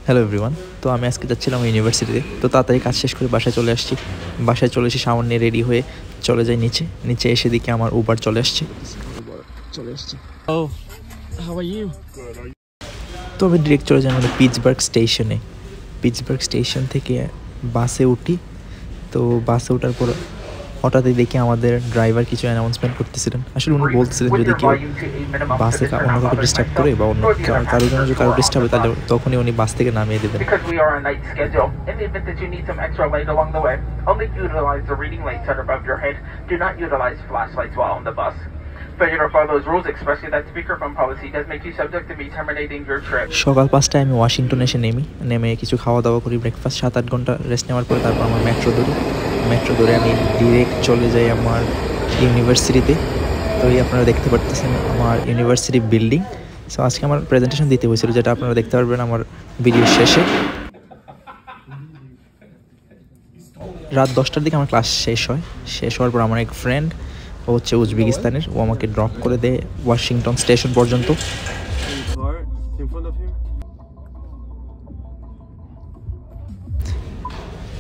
Hello everyone. তো আমি আজকে যাচ্ছিলাম ইউনিভার্সিটিতে, তো তাড়াতাড়ি কাজ শেষ করে বাসায় চলে আসছি। বাসায় চলে এসে শাওয়ার নিয়ে রেডি হয়ে চলে যাই নিচে। নিচে এসে দেখি আমার উবার চলে আসছে। Oh, how are you? তো আমি ডিরেক্ট চলে যাই আমাদের পিটসবার্গ স্টেশনে। পিটসবার্গ স্টেশন থেকে বাসে উঠি। তো বাসে ওঠার পর হঠাৎই দেখি আমাদের ড্রাইভার কিছু অ্যানাউন্সমেন্ট করতেছিলেন। আসলে উনি বলতেছিলেন যদি কেউ বাসে অন্য কাউকে ডিস্টার্ব করে বা অন্য কারোর জন্য যদি কারো ডিস্টার্ব হয় তাহলে তখনই উনি বাস থেকে নামিয়ে দেবেন। Because we are on night schedule, in the event that you need some extra light along the way, only utilize the reading lights that are above your head. Do not utilize flashlights while on the bus. Failure to follow those rules, especially that speakerphone policy, does make you subject to me terminating your trip. সকাল 5টায় আমি Washington এসে নেমে কিছু খাওয়া দাওয়া করি, breakfast, 7-8 ঘন্টা rest নেওয়ার পরে তারপর আমার মেট্রো ধরে আমি ডিরেক্ট চলে যাই আমার ইউনিভার্সিটিতে। তো এই আপনারা দেখতে পারতেছেন আমার ইউনিভার্সিটি বিল্ডিং। সো আজকে আমার প্রেজেন্টেশন দিতে হয়েছিল, যেটা আপনারা দেখতে পারবেন আমার ভিডিও শেষে। রাত 10টার দিকে আমার ক্লাস শেষ হওয়ার পর আমার এক ফ্রেন্ড, ও হচ্ছে উজবেকিস্তানের, ও আমাকে ড্রপ করে দেয় ওয়াশিংটন স্টেশন পর্যন্ত। In front of him?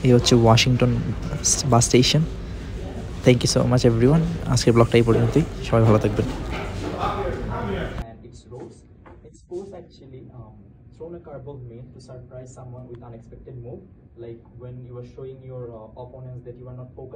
এই হচ্ছে Washington bus station. Thank you so much everyone. আজকের ব্লগটা এই পর্যন্তই, সবাই ভালো থাকবেন। And its roles, its pose actually thrown a curveball mean to surprise someone with unexpected move, like when you are showing your opponents that you are not focused